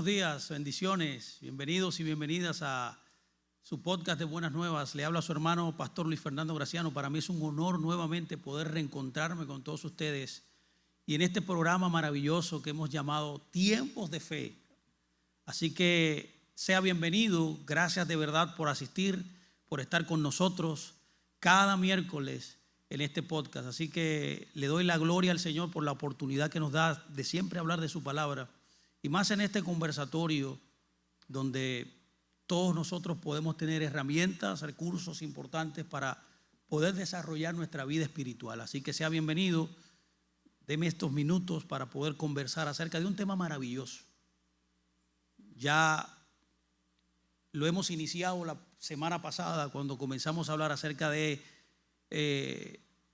días, bendiciones, bienvenidos y bienvenidas a su podcast de Buenas Nuevas. Le habla a su hermano Pastor Luis Fernando Graciano. Para mí es un honor nuevamente poder reencontrarme con todos ustedes y en este programa maravilloso que hemos llamado Tiempos de Fe. Así que sea bienvenido, gracias de verdad por asistir, por estar con nosotros cada miércoles en este podcast. Así que le doy la gloria al Señor por la oportunidad que nos da de siempre hablar de su palabra. Y más en este conversatorio donde todos nosotros podemos tener herramientas, recursos importantes para poder desarrollar nuestra vida espiritual. Así que sea bienvenido, deme estos minutos para poder conversar acerca de un tema maravilloso. Ya lo hemos iniciado la semana pasada cuando comenzamos a hablar acerca de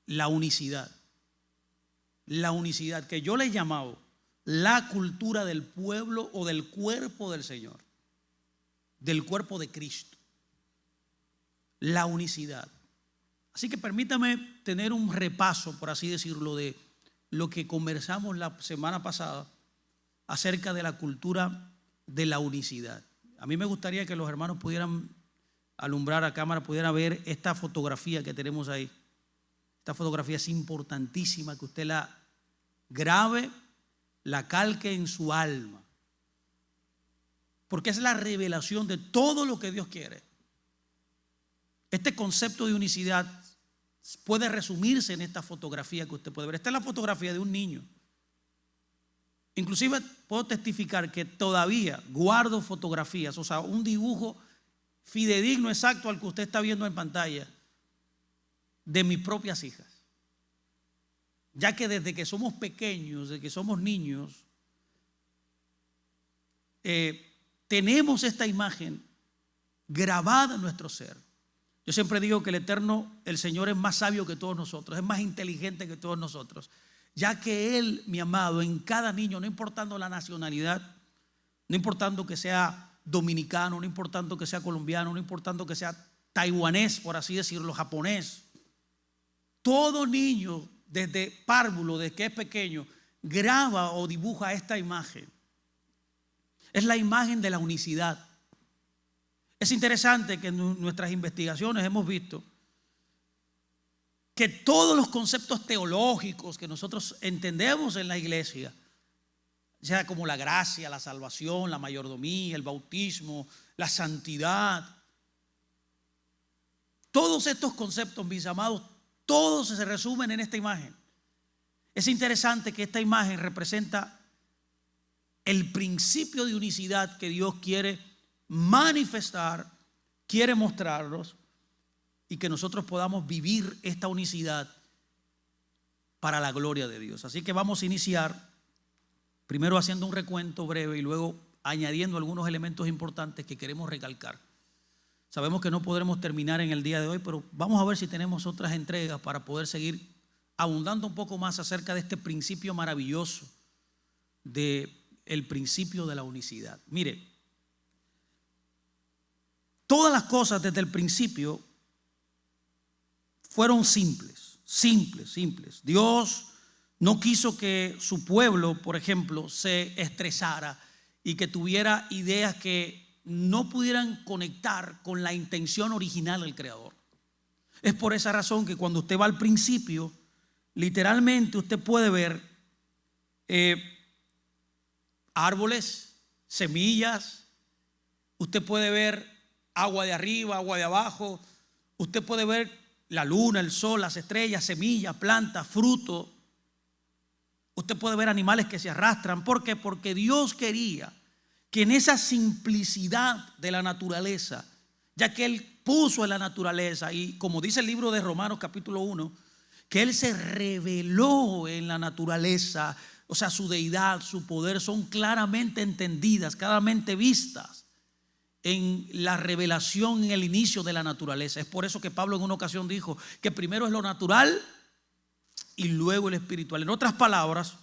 la unicidad. La unicidad que yo le he llamado la cultura del pueblo o del cuerpo del Señor, del cuerpo de Cristo, la unicidad. Así que permítame tener un repaso, por así decirlo, de lo que conversamos la semana pasada acerca de la cultura de la unicidad. A mí me gustaría que los hermanos pudieran alumbrar a cámara, pudieran ver esta fotografía que tenemos ahí. Esta fotografía es importantísima, que usted la grabe, la calque en su alma, porque es la revelación de todo lo que Dios quiere. Este concepto de unicidad puede resumirse en esta fotografía que usted puede ver. Esta es la fotografía de un niño. Inclusive puedo testificar que todavía guardo fotografías, o sea, un dibujo fidedigno, exacto al que usted está viendo en pantalla, de mis propias hijas. Ya que desde que somos pequeños, desde que somos niños, tenemos esta imagen grabada en nuestro ser. Yo siempre digo que el Eterno, el Señor, es más sabio que todos nosotros, es más inteligente que todos nosotros, ya que Él, mi amado, en cada niño, no importando la nacionalidad, no importando que sea dominicano, no importando que sea colombiano, no importando que sea taiwanés, por así decirlo, japonés, todo niño desde párvulo, desde que es pequeño, graba o dibuja esta imagen. Es la imagen de la unicidad. Es interesante que en nuestras investigaciones hemos visto que todos los conceptos teológicos que nosotros entendemos en la iglesia, sea como la gracia, la salvación, la mayordomía, el bautismo, la santidad, todos estos conceptos, mis amados, todos se resumen en esta imagen. Es interesante que esta imagen representa el principio de unicidad que Dios quiere manifestar, quiere mostrarnos, y que nosotros podamos vivir esta unicidad para la gloria de Dios. Así que vamos a iniciar primero haciendo un recuento breve y luego añadiendo algunos elementos importantes que queremos recalcar. Sabemos que no podremos terminar en el día de hoy, pero vamos a ver si tenemos otras entregas para poder seguir abundando un poco más acerca de este principio maravilloso del principio de la unicidad. Mire, todas las cosas desde el principio fueron simples. Dios no quiso que su pueblo, por ejemplo, se estresara y que tuviera ideas que no pudieran conectar con la intención original del Creador. Es por esa razón que cuando usted va al principio, literalmente usted puede ver árboles, semillas, usted puede ver agua de arriba, agua de abajo, usted puede ver la luna, el sol, las estrellas, semillas, plantas, fruto. Usted puede ver animales que se arrastran. ¿Por qué? Porque Dios quería que en esa simplicidad de la naturaleza, ya que Él puso en la naturaleza, y como dice el libro de Romanos capítulo 1, que Él se reveló en la naturaleza, o sea, su deidad, su poder son claramente entendidas, claramente vistas en la revelación en el inicio de la naturaleza. Es por eso que Pablo en una ocasión dijo que primero es lo natural y luego el espiritual. En otras palabras,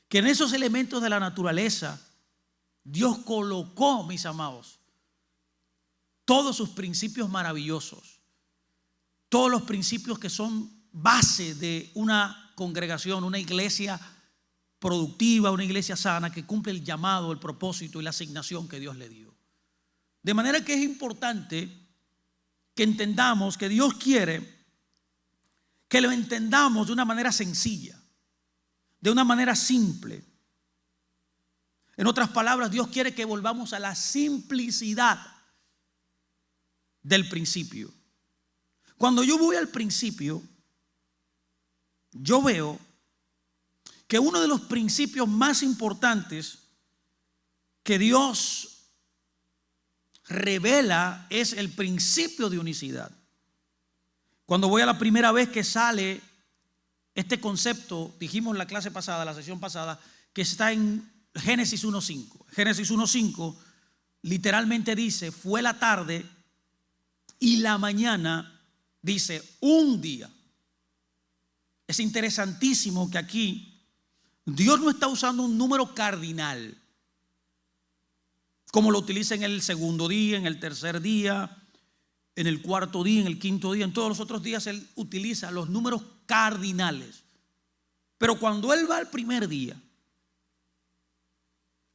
que en esos elementos de la naturaleza Dios colocó, mis amados, todos sus principios maravillosos, todos los principios que son base de una congregación, una iglesia productiva, una iglesia sana que cumple el llamado, el propósito y la asignación que Dios le dio. De manera que es importante que entendamos que Dios quiere que lo entendamos de una manera sencilla, de una manera simple. En otras palabras, Dios quiere que volvamos a la simplicidad del principio. Cuando yo voy al principio, yo veo que uno de los principios más importantes que Dios revela es el principio de unicidad. Cuando voy a la primera vez que sale este concepto, dijimos en la clase pasada, la sesión pasada, que está en Génesis 1:5. Génesis 1:5 literalmente dice, fue la tarde y la mañana, dice, un día. Es interesantísimo que aquí Dios no está usando un número cardinal, como lo utiliza en el segundo día, en el tercer día, en el cuarto día, en el quinto día. En todos los otros días Él utiliza los números cardinales. Pero cuando Él va al primer día,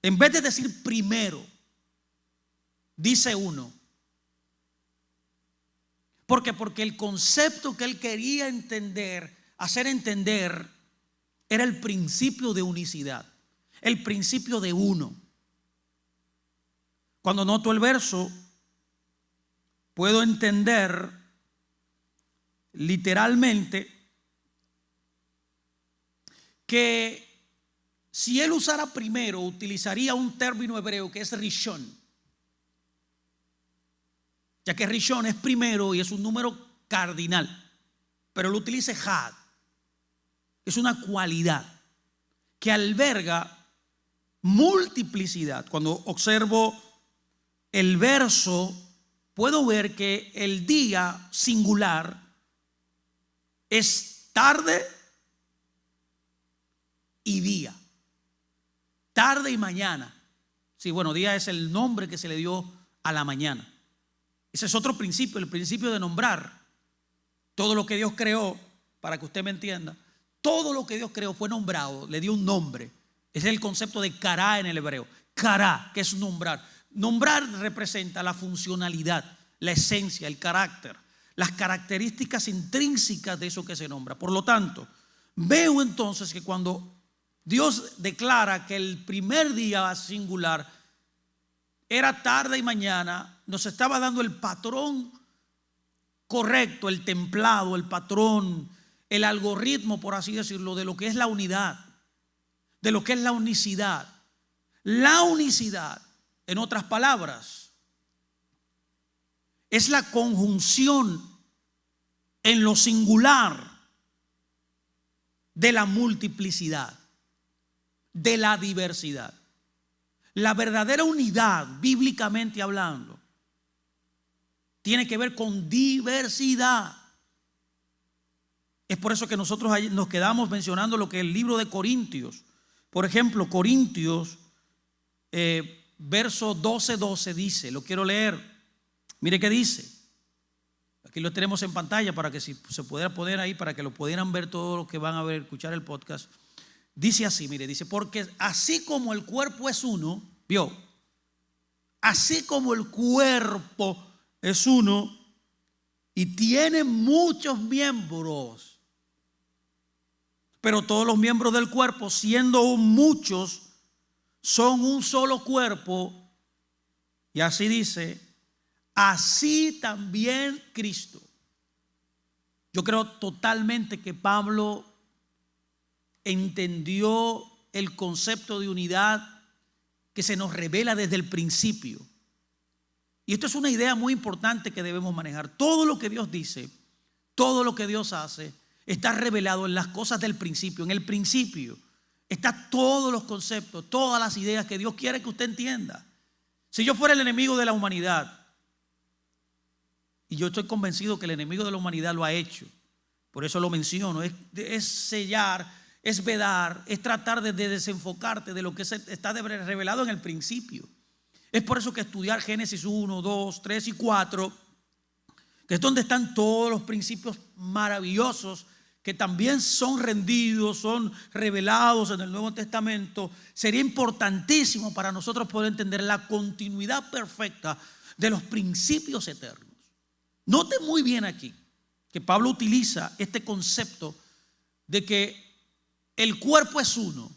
en vez de decir primero, dice uno. ¿Por qué? Porque el concepto que Él quería entender, hacer entender, era el principio de unicidad, el principio de uno. Cuando noto el verso, puedo entender literalmente que si él usara primero, utilizaría un término hebreo que es rishon, ya que rishon es primero y es un número cardinal, pero él utiliza had. Es una cualidad que alberga multiplicidad. Cuando observo el verso, puedo ver que el día singular es tarde y día. Tarde y mañana. Sí, bueno, día es el nombre que se le dio a la mañana. Ese es otro principio, el principio de nombrar. Todo lo que Dios creó, para que usted me entienda, todo lo que Dios creó fue nombrado, le dio un nombre. Ese es el concepto de kará en el hebreo. Kará, que es nombrar. Nombrar representa la funcionalidad, la esencia, el carácter, las características intrínsecas de eso que se nombra. Por lo tanto, veo entonces que cuando Dios declara que el primer día singular era tarde y mañana, nos estaba dando el patrón correcto, el templado, el patrón, el algoritmo, por así decirlo, de lo que es la unidad, de lo que es la unicidad. La unicidad, en otras palabras, es la conjunción en lo singular de la multiplicidad, de la diversidad. La verdadera unidad, bíblicamente hablando, tiene que ver con diversidad. Es por eso que nosotros nos quedamos mencionando lo que el libro de Corintios, por ejemplo, Corintios, verso 12 dice, lo quiero leer. Mire qué dice. Aquí lo tenemos en pantalla para que si se pudiera poner ahí, para que lo pudieran ver todos los que van a ver, escuchar el podcast. Dice así, mire, dice, porque así como el cuerpo es uno, ¿vio? Así como el cuerpo es uno y tiene muchos miembros, pero todos los miembros del cuerpo, siendo muchos, son un solo cuerpo. Y así dice, así también Cristo. Yo creo totalmente que Pablo entendió el concepto de unidad que se nos revela desde el principio. Y esto es una idea muy importante que debemos manejar. Todo lo que Dios dice, todo lo que Dios hace, está revelado en las cosas del principio. En el principio están todos los conceptos, todas las ideas que Dios quiere que usted entienda. Si yo fuera el enemigo de la humanidad, y yo estoy convencido que el enemigo de la humanidad lo ha hecho, por eso lo menciono, es sellar, es vedar, es tratar de desenfocarte de lo que está revelado en el principio. Es por eso que estudiar Génesis 1, 2, 3 y 4, que es donde están todos los principios maravillosos que también son rendidos, son revelados en el Nuevo Testamento, sería importantísimo para nosotros poder entender la continuidad perfecta de los principios eternos. Note muy bien aquí que Pablo utiliza este concepto de que el cuerpo es uno,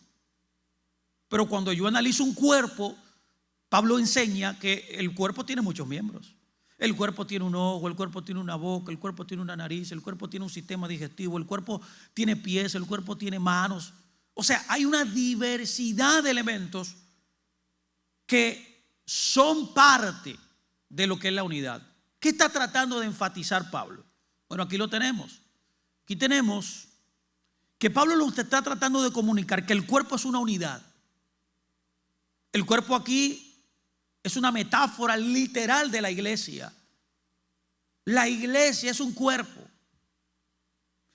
pero cuando yo analizo un cuerpo, Pablo enseña que el cuerpo tiene muchos miembros. El cuerpo tiene un ojo, el cuerpo tiene una boca, el cuerpo tiene una nariz, el cuerpo tiene un sistema digestivo, el cuerpo tiene pies, el cuerpo tiene manos. O sea, hay una diversidad de elementos que son parte de lo que es la unidad. ¿Qué está tratando de enfatizar Pablo? Bueno, aquí lo tenemos. Aquí tenemos que Pablo lo está tratando de comunicar que el cuerpo es una unidad. El cuerpo aquí es una metáfora literal de la iglesia. La iglesia es un cuerpo,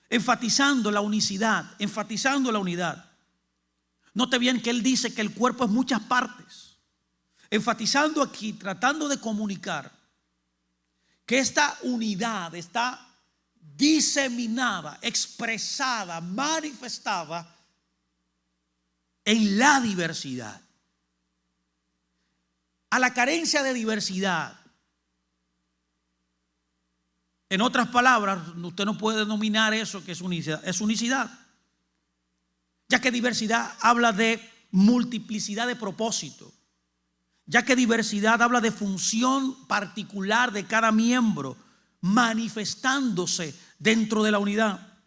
enfatizando la unicidad, enfatizando la unidad. Note bien que él dice que el cuerpo es muchas partes, enfatizando aquí, tratando de comunicar que esta unidad está diseminada, expresada, manifestada en la diversidad. A la carencia de diversidad, en otras palabras, usted no puede denominar eso que es unicidad, ya que diversidad habla de multiplicidad de propósito, ya que diversidad habla de función particular de cada miembro manifestándose dentro de la unidad.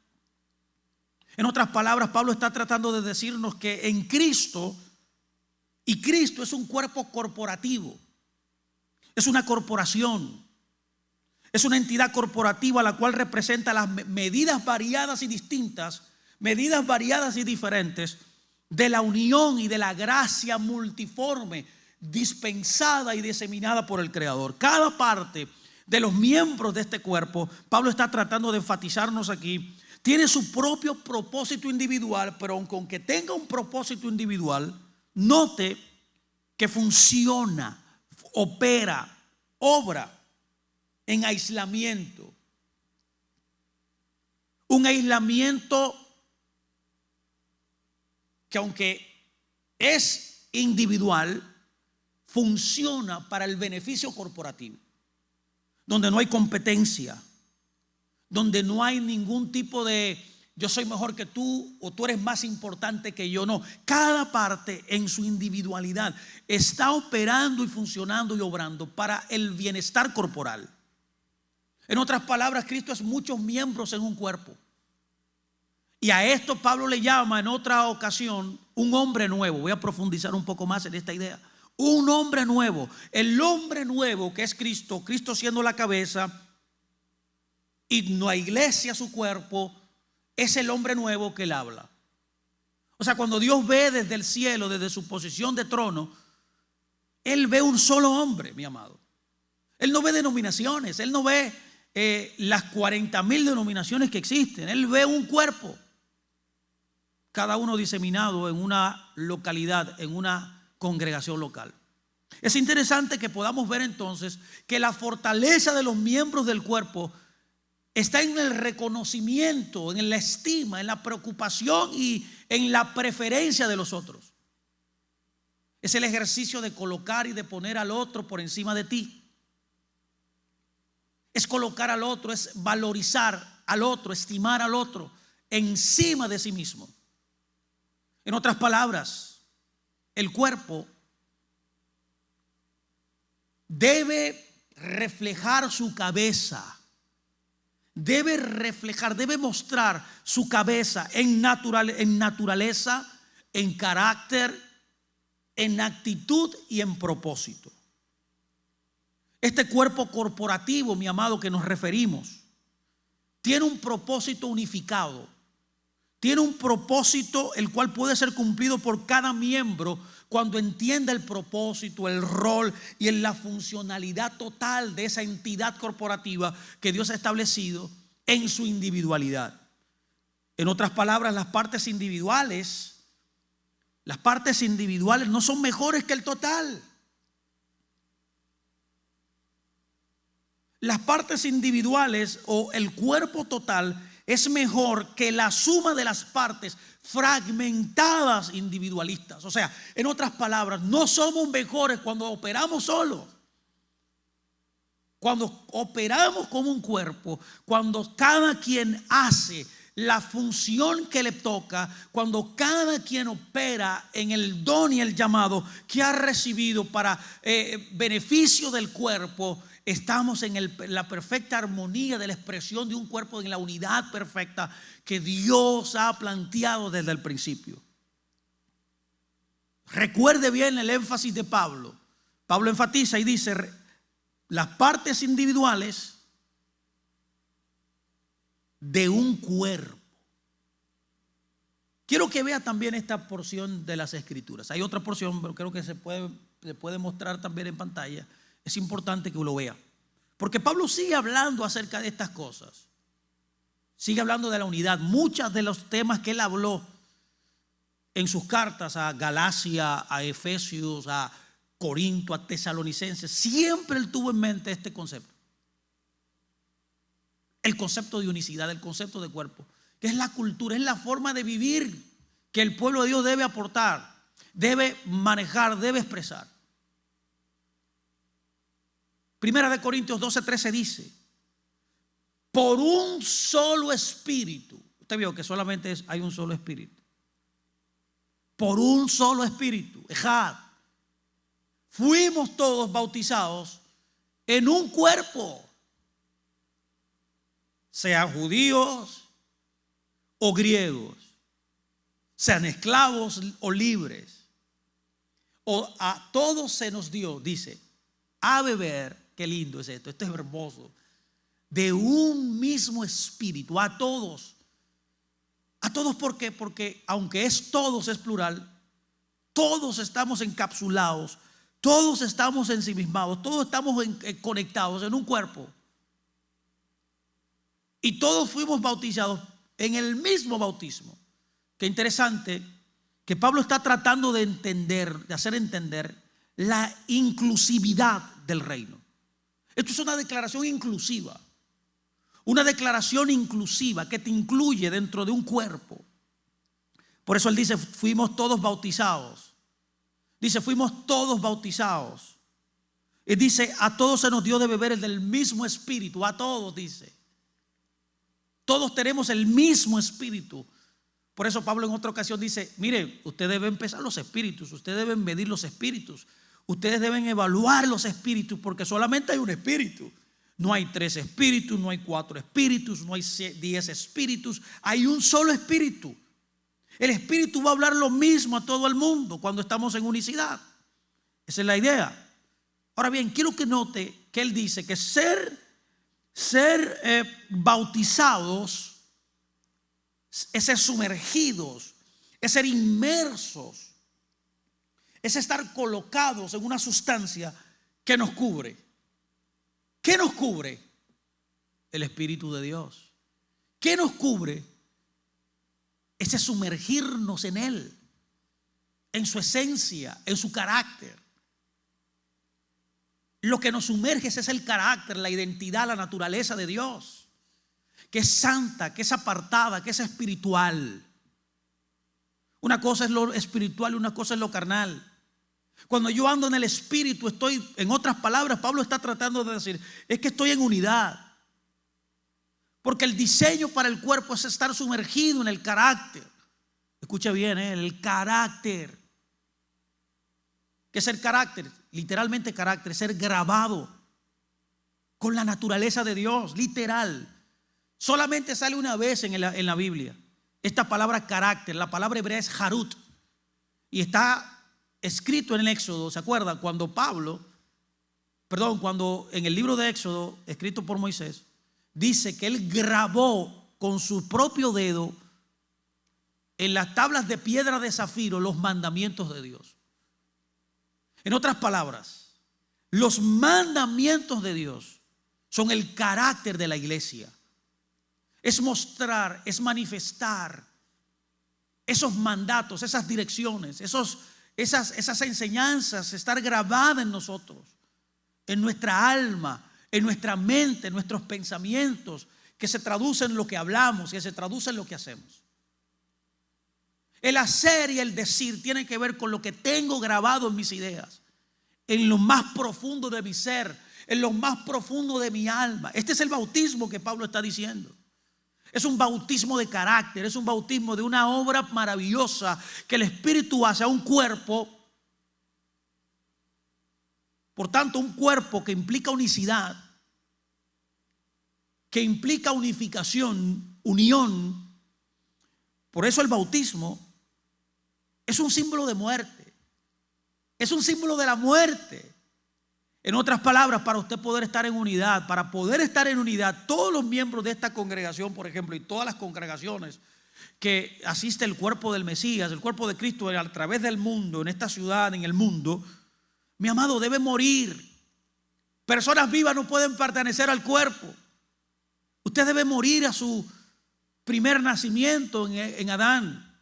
En otras palabras, Pablo está tratando de decirnos que en Cristo, y Cristo es un cuerpo corporativo, es una corporación, es una entidad corporativa la cual representa las medidas variadas y distintas, medidas variadas y diferentes de la unión y de la gracia multiforme dispensada y diseminada por el Creador. Cada parte de los miembros de este cuerpo, Pablo está tratando de enfatizarnos aquí, tiene su propio propósito individual, pero aunque tenga un propósito individual, note que funciona, opera, obra en aislamiento. Un aislamiento que aunque es individual, funciona para el beneficio corporativo, donde no hay competencia, donde no hay ningún tipo de yo soy mejor que tú o tú eres más importante que yo. No, cada parte en su individualidad está operando y funcionando y obrando para el bienestar corporal. En otras palabras, Cristo es muchos miembros en un cuerpo. Y a esto Pablo le llama en otra ocasión un hombre nuevo. Voy a profundizar un poco más en esta idea. Un hombre nuevo. El hombre nuevo que es Cristo, Cristo siendo la cabeza y la iglesia su cuerpo, es el hombre nuevo que él habla. O sea, cuando Dios ve desde el cielo, desde su posición de trono, él ve un solo hombre, mi amado. Él no ve denominaciones, él no ve las 40,000 denominaciones que existen. Él ve un cuerpo, cada uno diseminado en una localidad, en una congregación local. Es interesante que podamos ver entonces que la fortaleza de los miembros del cuerpo está en el reconocimiento, en la estima, en la preocupación y en la preferencia de los otros. Es el ejercicio de colocar y de poner al otro por encima de ti. Es colocar al otro, es valorizar al otro, estimar al otro encima de sí mismo. En otras palabras, el cuerpo debe reflejar su cabeza. Debe reflejar, debe mostrar su cabeza en naturaleza, en carácter, en actitud y en propósito. Este cuerpo corporativo, mi amado, que nos referimos, tiene un propósito unificado. Tiene un propósito el cual puede ser cumplido por cada miembro cuando entienda el propósito, el rol y en la funcionalidad total de esa entidad corporativa que Dios ha establecido en su individualidad. En otras palabras, las partes individuales no son mejores que el total. Las partes individuales o el cuerpo total es mejor que la suma de las partes fragmentadas individualistas. O sea, en otras palabras, no somos mejores cuando operamos solos. Cuando operamos como un cuerpo, cuando cada quien hace la función que le toca, cuando cada quien opera en el don y el llamado que ha recibido para beneficio del cuerpo, estamos en la perfecta armonía de la expresión de un cuerpo, en la unidad perfecta que Dios ha planteado desde el principio. Recuerde bien el énfasis de Pablo. Pablo enfatiza y dice: las partes individuales de un cuerpo. Quiero que vea también esta porción de las Escrituras. Hay otra porción, pero creo que se puede mostrar también en pantalla. Es importante que lo vea, porque Pablo sigue hablando acerca de estas cosas. Sigue hablando de la unidad. Muchos de los temas que él habló en sus cartas a Galacia, a Efesios, a Corinto, a Tesalonicenses, siempre él tuvo en mente este concepto. El concepto de unicidad, el concepto de cuerpo, que es la cultura, es la forma de vivir que el pueblo de Dios debe aportar, debe manejar, debe expresar. Primera de Corintios 12:13 dice: por un solo espíritu. Usted vio que solamente hay un solo espíritu. Por un solo espíritu, ejad, fuimos todos bautizados en un cuerpo, sean judíos o griegos, sean esclavos o libres, o a todos se nos dio, dice, a beber. Qué lindo es esto, esto es hermoso. De un mismo espíritu, a todos. ¿A todos por qué? Porque aunque es todos, es plural, todos estamos encapsulados, todos estamos ensimismados, todos estamos conectados en un cuerpo. Y todos fuimos bautizados en el mismo bautismo. Qué interesante que Pablo está tratando de entender, de hacer entender la inclusividad del reino. Esto es una declaración inclusiva. Una declaración inclusiva que te incluye dentro de un cuerpo. Por eso él dice: fuimos todos bautizados. Dice: fuimos todos bautizados. Y dice: a todos se nos dio de beber el del mismo espíritu. A todos, dice. Todos tenemos el mismo espíritu. Por eso Pablo en otra ocasión dice: mire, ustedes deben pesar los espíritus, ustedes deben medir los espíritus, ustedes deben evaluar los espíritus, porque solamente hay un espíritu. No hay 3 espíritus, no hay 4 espíritus, no hay 10 espíritus, hay un solo espíritu. El espíritu va a hablar lo mismo a todo el mundo cuando estamos en unicidad. Esa es la idea. Ahora bien, quiero que note que él dice que ser bautizados es ser sumergidos, es ser inmersos, es estar colocados en una sustancia que nos cubre. ¿Qué nos cubre? El Espíritu de Dios. ¿Qué nos cubre? Ese sumergirnos en Él, en su esencia, en su carácter. Lo que nos sumerge es el carácter, la identidad, la naturaleza de Dios, que es santa, que es apartada, que es espiritual. Una cosa es lo espiritual y una cosa es lo carnal. Cuando yo ando en el espíritu, estoy, en otras palabras, Pablo está tratando de decir, es que estoy en unidad. Porque el diseño para el cuerpo es estar sumergido en el carácter. Escucha bien, el carácter. ¿Qué es el carácter? Literalmente carácter, ser grabado con la naturaleza de Dios, literal. Solamente sale una vez en la Biblia esta palabra carácter. La palabra hebrea es harut y está escrito en el Éxodo. ¿Se acuerdan? Cuando en el libro de Éxodo, escrito por Moisés, dice que él grabó con su propio dedo en las tablas de piedra de zafiro los mandamientos de Dios. En otras palabras, los mandamientos de Dios son el carácter de la iglesia. Es mostrar, es manifestar esos mandatos, esas direcciones, esas enseñanzas, estar grabadas en nosotros, en nuestra alma, en nuestra mente, en nuestros pensamientos, que se traduce en lo que hablamos, que se traduce en lo que hacemos. El hacer y el decir tienen que ver con lo que tengo grabado en mis ideas, en lo más profundo de mi ser, en lo más profundo de mi alma. Este es el bautismo que Pablo está diciendo. Es un bautismo de carácter, es un bautismo de una obra maravillosa que el Espíritu hace a un cuerpo. Por tanto, un cuerpo que implica unicidad, que implica unificación, unión. Por eso el bautismo es un símbolo de muerte, es un símbolo de la muerte. En otras palabras, para usted poder estar en unidad, para poder estar en unidad, todos los miembros de esta congregación, por ejemplo, y todas las congregaciones que asiste el cuerpo del Mesías, el cuerpo de Cristo a través del mundo, en esta ciudad, en el mundo, mi amado, debe morir. Personas vivas no pueden pertenecer al cuerpo. Usted debe morir a su primer nacimiento en Adán.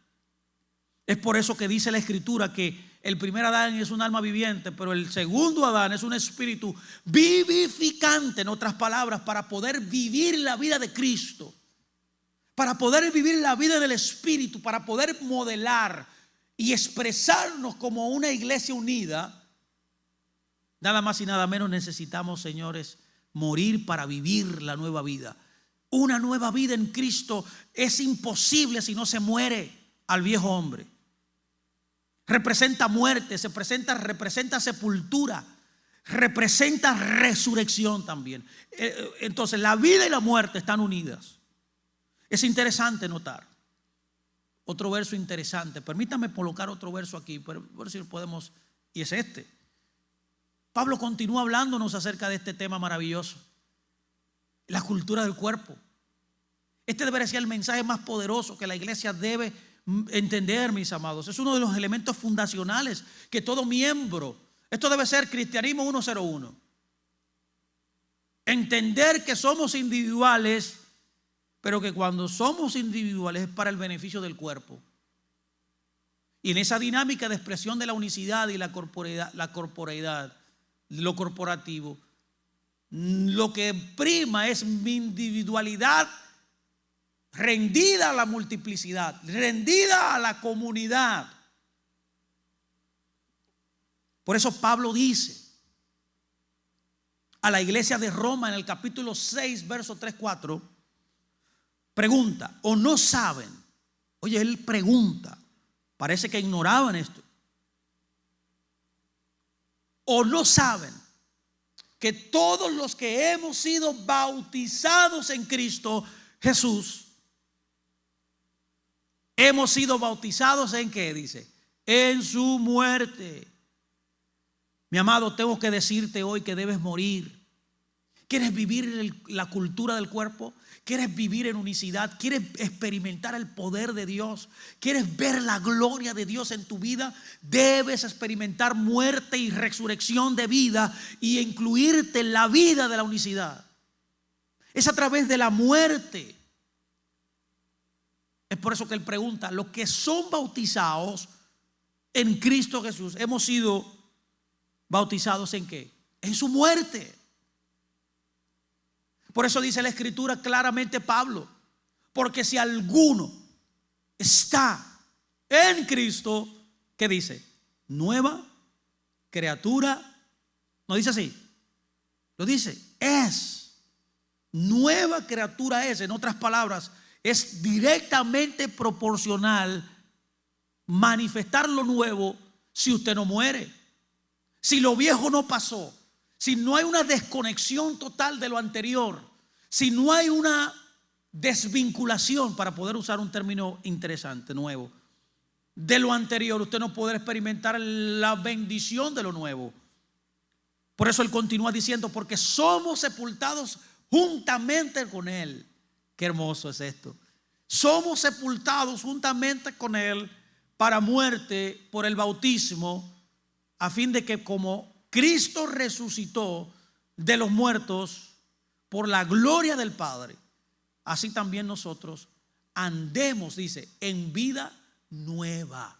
Es por eso que dice la Escritura que el primer Adán es un alma viviente, pero el segundo Adán es un espíritu vivificante. En otras palabras, para poder vivir la vida de Cristo, para poder vivir la vida del Espíritu, para poder modelar y expresarnos como una iglesia unida, nada más y nada menos necesitamos, señores, morir para vivir la nueva vida. Una nueva vida en Cristo es imposible si no se muere al viejo hombre. Representa muerte, representa sepultura, representa resurrección también. Entonces la vida y la muerte están unidas. Es interesante notar otro verso interesante. Permítame colocar otro verso aquí, por ver si podemos, y es este. Pablo continúa hablándonos acerca de este tema maravilloso, la cultura del cuerpo. Este debería ser el mensaje más poderoso que la iglesia debe entender, mis amados. Es uno de los elementos fundacionales que todo miembro, esto debe ser cristianismo 101. Entender que somos individuales, pero que cuando somos individuales es para el beneficio del cuerpo. Y en esa dinámica de expresión de la unicidad y la corporeidad, lo corporativo, lo que prima es mi individualidad rendida a la multiplicidad, rendida a la comunidad. Por eso Pablo dice a la iglesia de Roma en el capítulo 6, verso 3-4, pregunta, ¿o no saben? Oye, él pregunta, parece que ignoraban esto. ¿O no saben que todos los que hemos sido bautizados en Cristo Jesús, hemos sido bautizados en qué? Dice, en su muerte? Mi amado, tengo que decirte hoy que debes morir. ¿Quieres vivir la cultura del cuerpo? ¿Quieres vivir en unicidad? ¿Quieres experimentar el poder de Dios? ¿Quieres ver la gloria de Dios en tu vida? Debes experimentar muerte y resurrección de vida y incluirte en la vida de la unicidad. Es a través de la muerte. Es por eso que él pregunta, los que son bautizados en Cristo Jesús, hemos sido bautizados ¿en qué? En su muerte. Por eso dice la Escritura claramente Pablo, porque si alguno está en Cristo, ¿qué dice? Nueva criatura. ¿No dice así? Lo dice, es. Nueva criatura es. En otras palabras, es directamente proporcional manifestar lo nuevo si usted no muere. Si lo viejo no pasó, si no hay una desconexión total de lo anterior, si no hay una desvinculación, para poder usar un término interesante, nuevo, de lo anterior, usted no podrá experimentar la bendición de lo nuevo. Por eso él continúa diciendo, porque somos sepultados juntamente con él. Qué hermoso es esto. Somos sepultados juntamente con él para muerte por el bautismo, a fin de que como Cristo resucitó de los muertos por la gloria del Padre, así también nosotros andemos, dice, en vida nueva.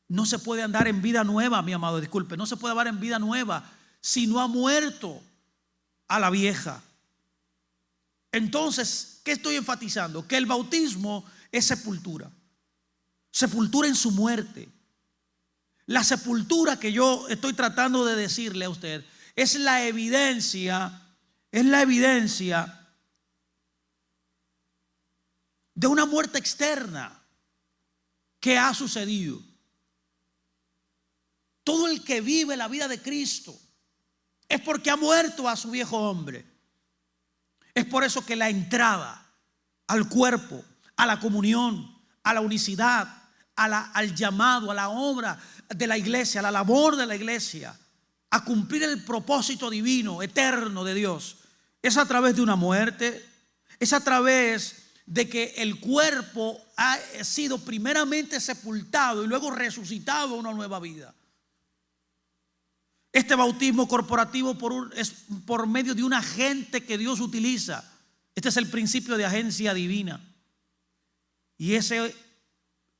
No se puede andar en vida nueva, mi amado, disculpe, no se puede andar en vida nueva si no ha muerto a la vieja. Entonces, ¿qué estoy enfatizando? Que el bautismo es sepultura. Sepultura en su muerte. La sepultura que yo estoy tratando de decirle a usted es la evidencia de una muerte externa que ha sucedido. Todo el que vive la vida de Cristo es porque ha muerto a su viejo hombre. Es por eso que la entrada al cuerpo, a la comunión, a la unicidad, al llamado, a la obra de la iglesia, a la labor de la iglesia, a cumplir el propósito divino, eterno de Dios, es a través de una muerte, es a través de que el cuerpo ha sido primeramente sepultado y luego resucitado a una nueva vida. Este bautismo corporativo es por medio de un agente que Dios utiliza. Este es el principio de agencia divina. Y ese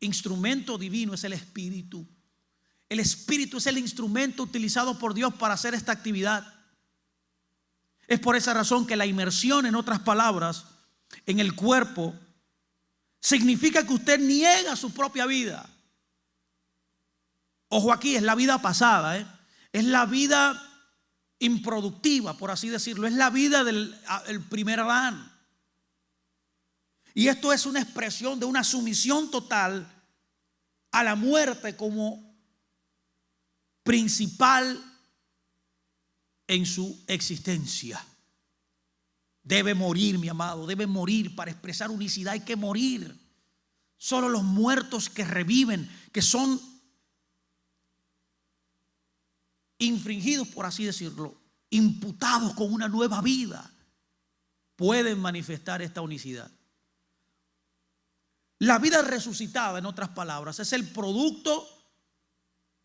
instrumento divino es el Espíritu. El Espíritu es el instrumento utilizado por Dios para hacer esta actividad. Es por esa razón que la inmersión, en otras palabras, en el cuerpo, significa que usted niega su propia vida. Ojo aquí, es la vida pasada, es la vida improductiva, por así decirlo. Es la vida del primer Adán. Y esto es una expresión de una sumisión total a la muerte como principal en su existencia. Debe morir, mi amado, debe morir. Para expresar unicidad hay que morir. Solo los muertos que reviven, que son infringidos, por así decirlo, imputados con una nueva vida, pueden manifestar esta unicidad. La vida resucitada, en otras palabras, es el producto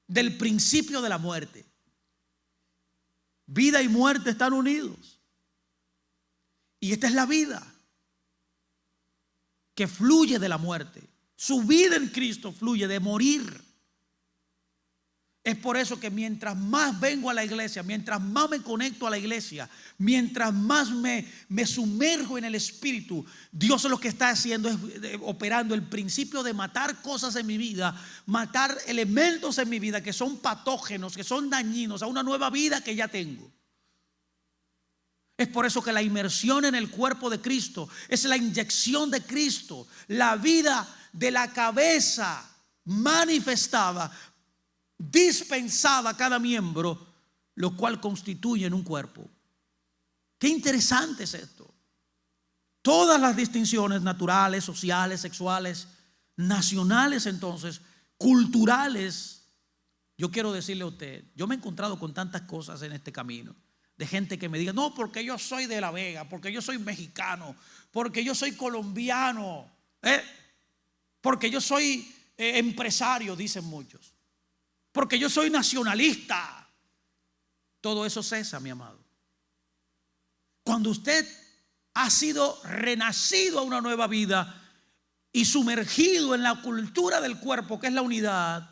del principio de la muerte. Vida y muerte están unidos. Y esta es la vida que fluye de la muerte. Su vida en Cristo fluye de morir. Es por eso que mientras más vengo a la iglesia, mientras más me conecto a la iglesia, mientras más me sumerjo en el Espíritu, Dios lo que está haciendo es operando el principio de matar cosas en mi vida, matar elementos en mi vida que son patógenos, que son dañinos a una nueva vida que ya tengo. Es por eso que la inmersión en el cuerpo de Cristo es la inyección de Cristo, la vida de la cabeza manifestada, dispensada a cada miembro, lo cual constituye en un cuerpo. Qué interesante es esto. Todas las distinciones naturales, sociales, sexuales, nacionales, entonces, culturales. Yo quiero decirle a usted, yo me he encontrado con tantas cosas en este camino, de gente que me diga, no, porque yo soy de La Vega, porque yo soy mexicano, porque yo soy colombiano, porque yo soy empresario, dicen muchos, porque yo soy nacionalista. Todo eso cesa, mi amado. Cuando usted ha sido renacido a una nueva vida y sumergido en la cultura del cuerpo, que es la unidad,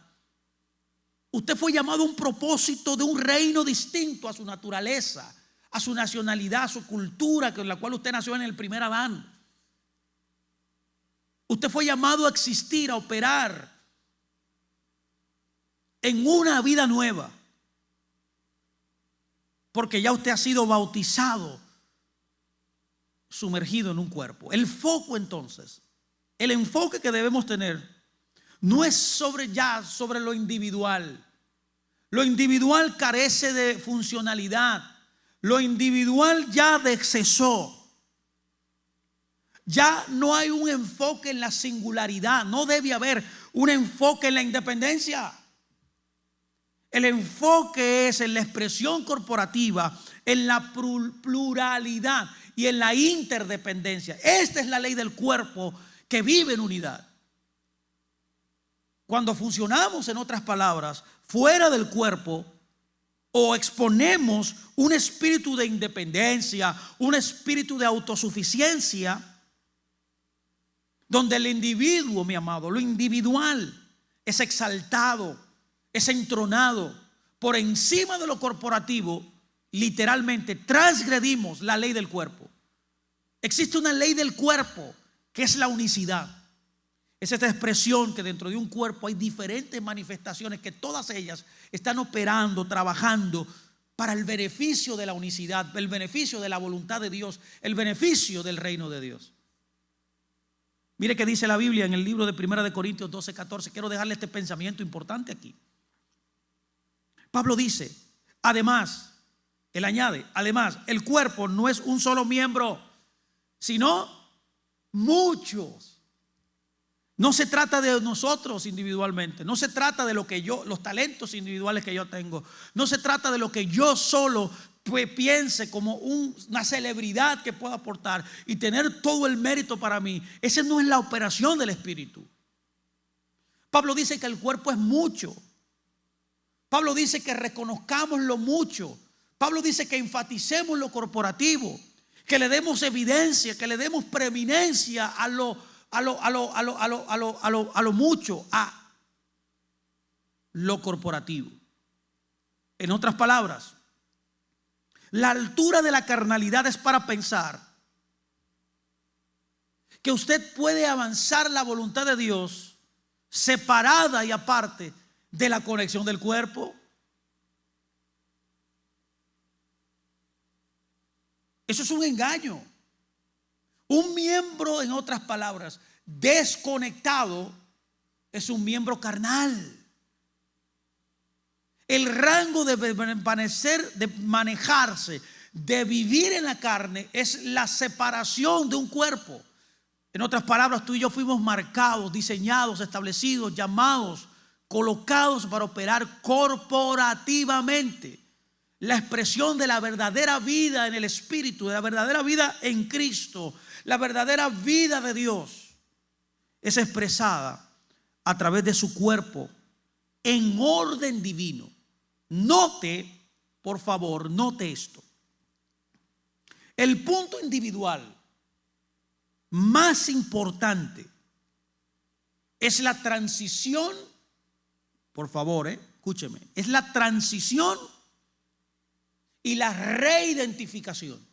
usted fue llamado a un propósito de un reino distinto a su naturaleza, a su nacionalidad, a su cultura, con la cual usted nació en el primer Adán. Usted fue llamado a existir, a operar en una vida nueva, porque ya usted ha sido bautizado, sumergido en un cuerpo. El foco, entonces, el enfoque que debemos tener no es sobre lo individual. Lo individual carece de funcionalidad. Lo individual ya cesó. Ya no hay un enfoque en la singularidad. No debe haber un enfoque en la independencia. El enfoque es en la expresión corporativa, en la pluralidad y en la interdependencia. Esta es la ley del cuerpo que vive en unidad. Cuando funcionamos, en otras palabras, fuera del cuerpo, o exponemos un espíritu de independencia, un espíritu de autosuficiencia, donde el individuo, mi amado, lo individual es exaltado, es entronado por encima de lo corporativo, literalmente transgredimos la ley del cuerpo. Existe una ley del cuerpo que es la unicidad. Es esta expresión que dentro de un cuerpo hay diferentes manifestaciones que todas ellas están operando, trabajando para el beneficio de la unicidad, el beneficio de la voluntad de Dios, el beneficio del reino de Dios. Mire que dice la Biblia en el libro de 1 de Corintios 12:14. Quiero dejarle este pensamiento importante aquí. Pablo dice, además, él añade, además, el cuerpo no es un solo miembro, sino muchos. No se trata de nosotros individualmente, no se trata de lo que yo, los talentos individuales que yo tengo, no se trata de lo que yo solo piense como una celebridad que pueda aportar y tener todo el mérito para mí. Esa no es la operación del Espíritu. Pablo dice que el cuerpo es mucho. Pablo dice que reconozcamos lo mucho. Pablo dice que enfaticemos lo corporativo, que le demos evidencia, que le demos preeminencia a lo mucho, a lo corporativo. En otras palabras, la altura de la carnalidad es para pensar que usted puede avanzar la voluntad de Dios separada y aparte de la conexión del cuerpo. Eso es un engaño. Un miembro, en otras palabras, desconectado es un miembro carnal. El rango de permanecer, de manejarse, de vivir en la carne es la separación de un cuerpo. En otras palabras, tú y yo fuimos marcados, diseñados, establecidos, llamados, colocados para operar corporativamente. La expresión de la verdadera vida en el Espíritu, de la verdadera vida en Cristo, la verdadera vida de Dios es expresada a través de su cuerpo en orden divino. Note, por favor, note esto. El punto individual más importante es la transición, por favor, escúcheme, es la transición y la reidentificación.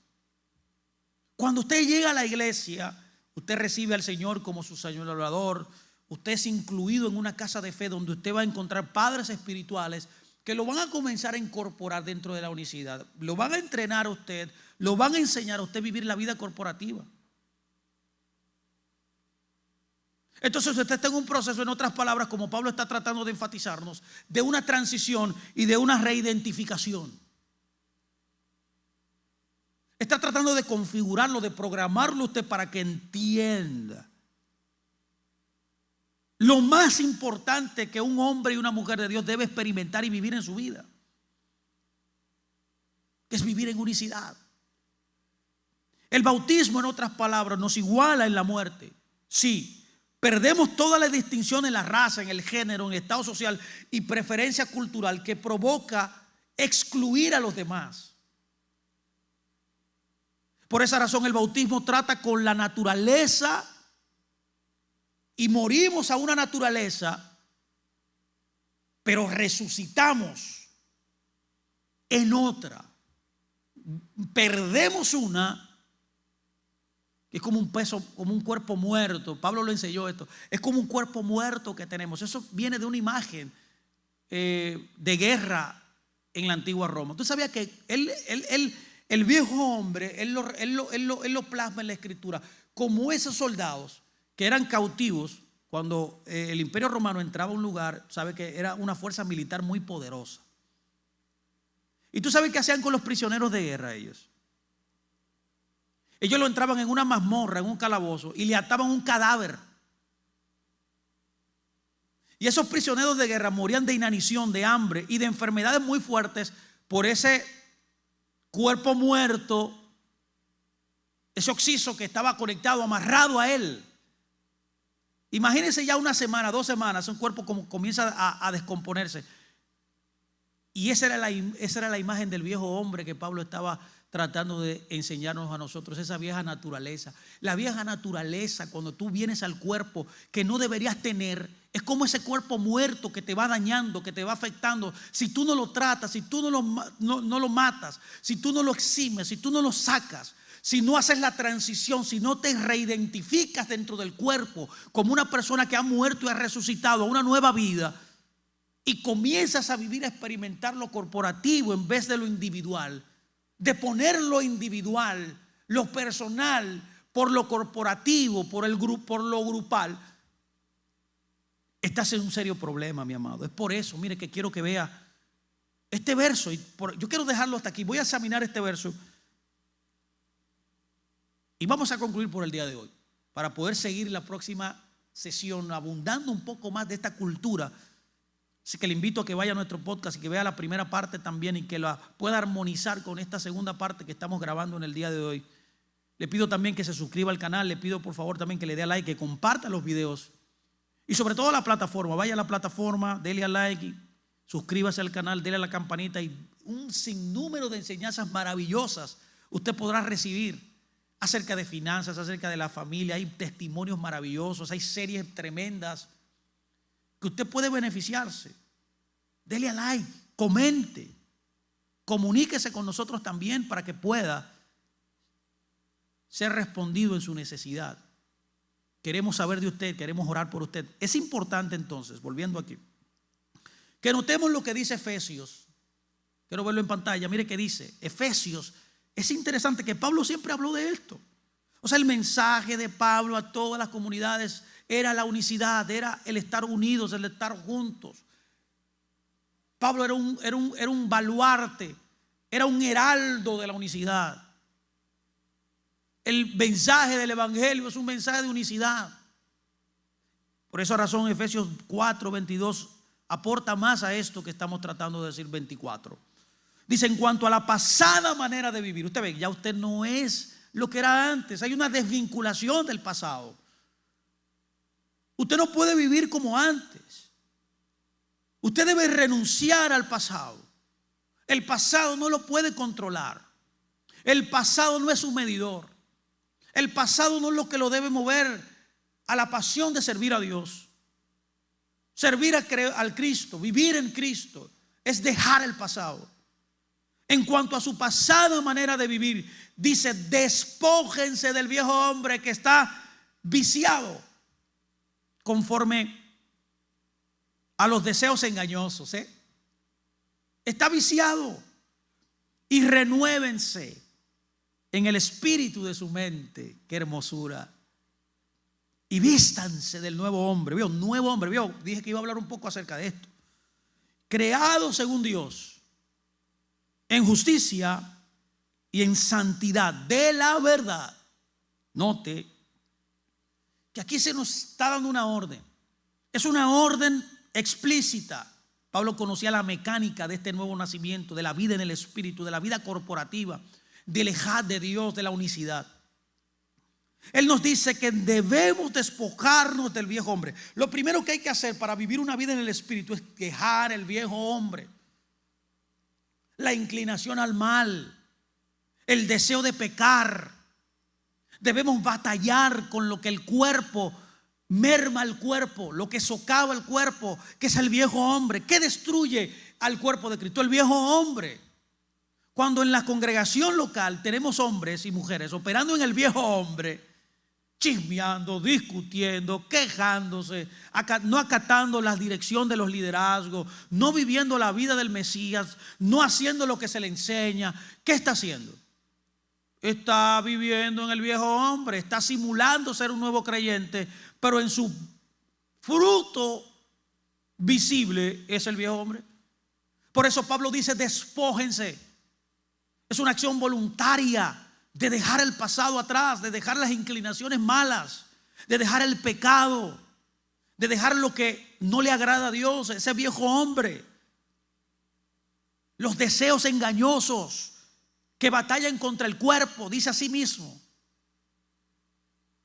Cuando usted llega a la iglesia, usted recibe al Señor como su Señor Salvador, usted es incluido en una casa de fe donde usted va a encontrar padres espirituales que lo van a comenzar a incorporar dentro de la unicidad, lo van a entrenar a usted, lo van a enseñar a usted a vivir la vida corporativa. Entonces usted está en un proceso, en otras palabras, como Pablo está tratando de enfatizarnos, de una transición y de una reidentificación. Está tratando de configurarlo, de programarlo usted para que entienda lo más importante que un hombre y una mujer de Dios debe experimentar y vivir en su vida, que es vivir en unicidad. El bautismo, en otras palabras, nos iguala en la muerte. Sí, perdemos toda la distinción en la raza, en el género, en el estado social y preferencia cultural que provoca excluir a los demás. Por esa razón el bautismo trata con la naturaleza y morimos a una naturaleza, pero resucitamos en otra. Perdemos una que es como un peso, como un cuerpo muerto. Pablo lo enseñó esto. Es como un cuerpo muerto que tenemos. Eso viene de una imagen de guerra en la antigua Roma. Tú sabías que el viejo hombre, él lo plasma en la escritura como esos soldados que eran cautivos cuando el Imperio Romano entraba a un lugar. Sabe que era una fuerza militar muy poderosa. Y tú sabes qué hacían con los prisioneros de guerra ellos. Ellos lo entraban en una mazmorra, en un calabozo, y le ataban un cadáver. Y esos prisioneros de guerra morían de inanición, de hambre y de enfermedades muy fuertes por ese cuerpo muerto, ese occiso que estaba conectado, amarrado a él. Imagínense ya una semana, 2 semanas, un cuerpo como comienza a descomponerse. Y esa era la imagen del viejo hombre que Pablo estaba tratando de enseñarnos a nosotros, esa vieja naturaleza. La vieja naturaleza, cuando tú vienes al cuerpo que no deberías tener, es como ese cuerpo muerto que te va dañando, que te va afectando. Si tú no lo tratas, si tú no lo matas, si tú no lo eximes, si tú no lo sacas, si no haces la transición, si no te reidentificas dentro del cuerpo como una persona que ha muerto y ha resucitado a una nueva vida, y comienzas a vivir, a experimentar lo corporativo en vez de lo individual, de poner lo individual, lo personal, por lo corporativo, por lo grupal, estás en un serio problema, mi amado. Es por eso, mire, que quiero que vea este verso. Yo quiero dejarlo hasta aquí. Voy a examinar este verso y vamos a concluir por el día de hoy, para poder seguir la próxima sesión abundando un poco más de esta cultura. Así que le invito a que vaya a nuestro podcast y que vea la primera parte también, y que la pueda armonizar con esta segunda parte que estamos grabando en el día de hoy. Le pido también que se suscriba al canal. Le pido por favor también que le dé a like, que comparta los videos, y sobre todo a la plataforma. Vaya a la plataforma, dele a like, suscríbase al canal, dele a la campanita, y un sinnúmero de enseñanzas maravillosas usted podrá recibir acerca de finanzas, acerca de la familia. Hay testimonios maravillosos, hay series tremendas que usted puede beneficiarse. Dele a like, comente, comuníquese con nosotros también para que pueda ser respondido en su necesidad. Queremos saber de usted, queremos orar por usted. Es importante entonces, volviendo aquí, que notemos lo que dice Efesios. Quiero verlo en pantalla. Mire qué dice Efesios. Es interesante que Pablo siempre habló de esto. O sea, el mensaje de Pablo a todas las comunidades era la unicidad, era el estar unidos, el estar juntos. Pablo era un baluarte, era un heraldo de la unicidad. El mensaje del evangelio es un mensaje de unicidad. Por esa razón Efesios 4:22 aporta más a esto que estamos tratando de decir 24. Dice: en cuanto a la pasada manera de vivir. Usted ve, ya usted no es lo que era antes. Hay una desvinculación del pasado. Usted no puede vivir como antes. Usted debe renunciar al pasado. El pasado no lo puede controlar. El pasado no es un medidor. El pasado no es lo que lo debe mover a la pasión de servir a Dios. Servir al Cristo, vivir en Cristo, es dejar el pasado. En cuanto a su pasada manera de vivir, dice: despójense del viejo hombre que está viciado conforme a los deseos engañosos. Está viciado. Y renuévense en el espíritu de su mente. Qué hermosura. Y vístanse del nuevo hombre. ¿Vio? Nuevo hombre. ¿Vio? Dije que iba a hablar un poco acerca de esto. Creado según Dios, en justicia y en santidad de la verdad. Note que aquí se nos está dando una orden. Es una orden explícita. Pablo conocía la mecánica de este nuevo nacimiento, de la vida en el espíritu, de la vida corporativa, del ejad de Dios, de la unicidad. Él nos dice que debemos despojarnos del viejo hombre. Lo primero que hay que hacer para vivir una vida en el espíritu es dejar el viejo hombre. La inclinación al mal, el deseo de pecar. Debemos batallar con lo que el cuerpo merma el cuerpo, lo que socava el cuerpo, que es el viejo hombre. ¿Qué destruye al cuerpo de Cristo? El viejo hombre. Cuando en la congregación local tenemos hombres y mujeres operando en el viejo hombre, chismeando, discutiendo, quejándose, no acatando la dirección de los liderazgos, no viviendo la vida del Mesías, no haciendo lo que se le enseña, ¿qué está haciendo? Está viviendo en el viejo hombre, está simulando ser un nuevo creyente, pero en su fruto visible es el viejo hombre. Por eso Pablo dice: despójense. Es una acción voluntaria de dejar el pasado atrás, de dejar las inclinaciones malas, de dejar el pecado, de dejar lo que no le agrada a Dios, ese viejo hombre, los deseos engañosos que batallan contra el cuerpo. Dice así mismo,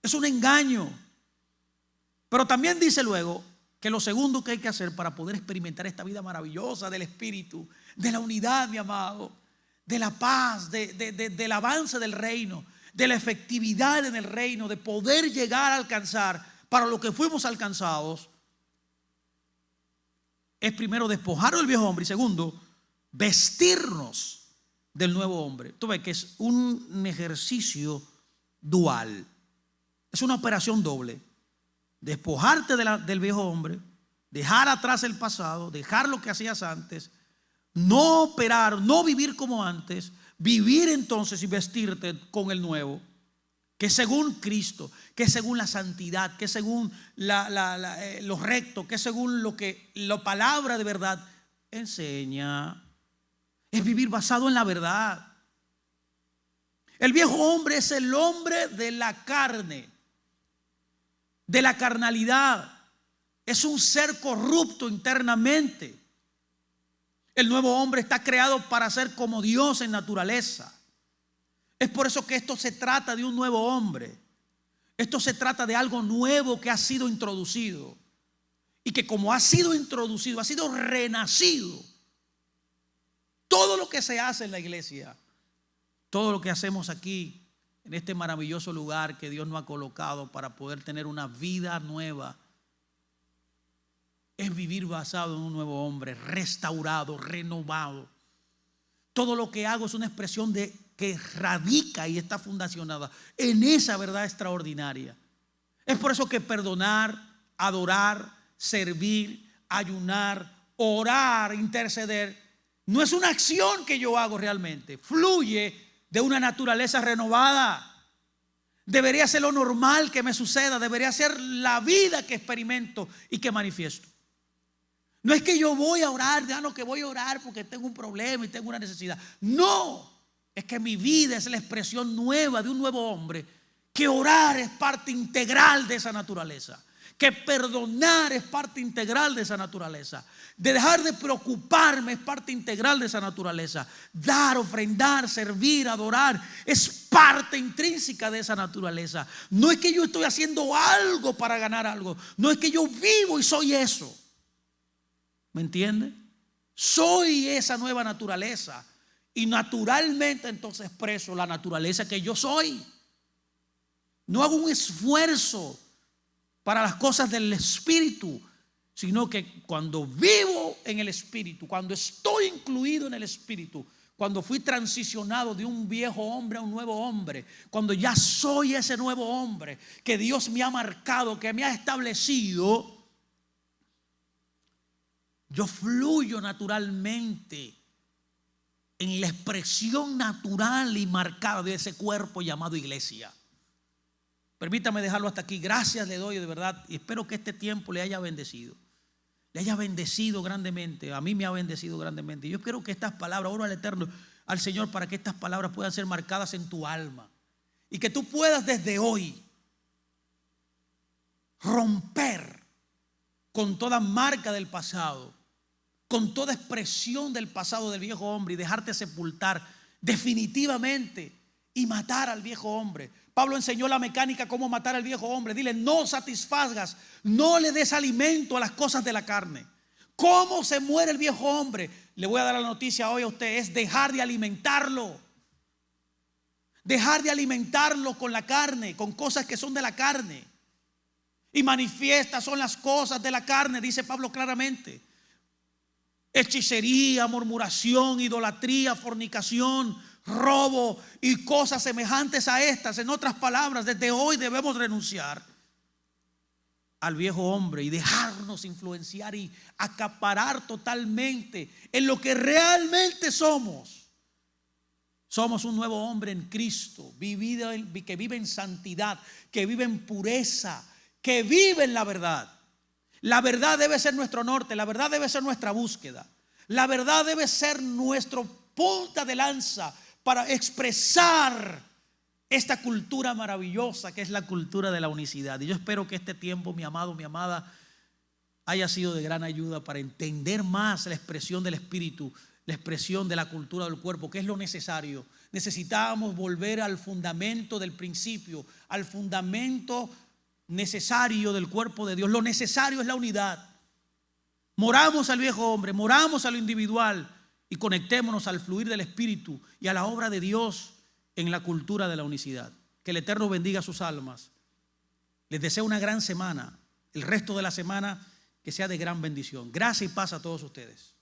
es un engaño. Pero también dice luego que lo segundo que hay que hacer para poder experimentar esta vida maravillosa del espíritu, de la unidad, mi amado, de la paz, del avance del reino, de la efectividad en el reino, de poder llegar a alcanzar para lo que fuimos alcanzados, es primero despojarnos del viejo hombre, y segundo, vestirnos del nuevo hombre. Tú ves que es un ejercicio dual. Es una operación doble. Despojarte del viejo hombre, dejar atrás el pasado, dejar lo que hacías antes, no operar, no vivir como antes, vivir entonces y vestirte con el nuevo, que según Cristo, que según la santidad, que según lo recto, que según lo que la palabra de verdad enseña. Es vivir basado en la verdad. El viejo hombre es el hombre de la carne, de la carnalidad. Es un ser corrupto internamente. El nuevo hombre está creado para ser como Dios en naturaleza. Es por eso que esto se trata de un nuevo hombre. Esto se trata de algo nuevo que ha sido introducido. Y que como ha sido introducido, ha sido renacido. Todo lo que se hace en la iglesia, todo lo que hacemos aquí, en este maravilloso lugar que Dios nos ha colocado para poder tener una vida nueva, es vivir basado en un nuevo hombre, restaurado, renovado. Todo lo que hago es una expresión de que radica y está fundacionada en esa verdad extraordinaria. Es por eso que perdonar, adorar, servir, ayunar, orar, interceder, no es una acción que yo hago realmente, fluye de una naturaleza renovada. Debería ser lo normal que me suceda, debería ser la vida que experimento y que manifiesto. No es que yo voy a orar, ya no, que voy a orar porque tengo un problema y tengo una necesidad. No, es que mi vida es la expresión nueva de un nuevo hombre, que orar es parte integral de esa naturaleza, que perdonar es parte integral de esa naturaleza, de dejar de preocuparme es parte integral de esa naturaleza, dar, ofrendar, servir, adorar es parte intrínseca de esa naturaleza. No es que yo estoy haciendo algo para ganar algo, no es que yo vivo y soy eso. ¿Me entiende? Soy esa nueva naturaleza y naturalmente entonces expreso la naturaleza que yo soy. No hago un esfuerzo para las cosas del espíritu, sino que cuando vivo en el espíritu, cuando estoy incluido en el espíritu, cuando fui transicionado de un viejo hombre a un nuevo hombre, cuando ya soy ese nuevo hombre que Dios me ha marcado, que me ha establecido, yo fluyo naturalmente en la expresión natural y marcada de ese cuerpo llamado iglesia. Permítame dejarlo hasta aquí. Gracias le doy de verdad y espero que este tiempo le haya bendecido. Le haya bendecido grandemente. A mí me ha bendecido grandemente. Yo espero que estas palabras, oro al Eterno, al Señor, para que estas palabras puedan ser marcadas en tu alma. Y que tú puedas desde hoy romper con toda marca del pasado, con toda expresión del pasado del viejo hombre y dejarte sepultar definitivamente y matar al viejo hombre. Pablo enseñó la mecánica cómo matar al viejo hombre. Dile, no satisfagas, no le des alimento a las cosas de la carne. ¿Cómo se muere el viejo hombre? Le voy a dar la noticia hoy a usted, es dejar de alimentarlo. Dejar de alimentarlo con la carne, con cosas que son de la carne. Y manifiestas son las cosas de la carne, dice Pablo claramente. Hechicería, murmuración, idolatría, fornicación, robo y cosas semejantes a estas. En otras palabras, desde hoy debemos renunciar al viejo hombre y dejarnos influenciar y acaparar totalmente en lo que realmente somos. Somos un nuevo hombre en Cristo, que vive en santidad, que vive en pureza, que vive en la verdad. La verdad debe ser nuestro norte, la verdad debe ser nuestra búsqueda. La verdad debe ser nuestro punta de lanza para expresar esta cultura maravillosa que es la cultura de la unicidad. Y yo espero que este tiempo, mi amado, mi amada, haya sido de gran ayuda para entender más la expresión del espíritu, la expresión de la cultura del cuerpo, que es lo necesario. Necesitamos volver al fundamento del principio, al fundamento necesario del cuerpo de Dios. Lo necesario es la unidad. Moramos al viejo hombre, moramos a lo individual y conectémonos al fluir del Espíritu y a la obra de Dios en la cultura de la unicidad. Que el Eterno bendiga sus almas. Les deseo una gran semana. El resto de la semana que sea de gran bendición. Gracias y paz a todos ustedes.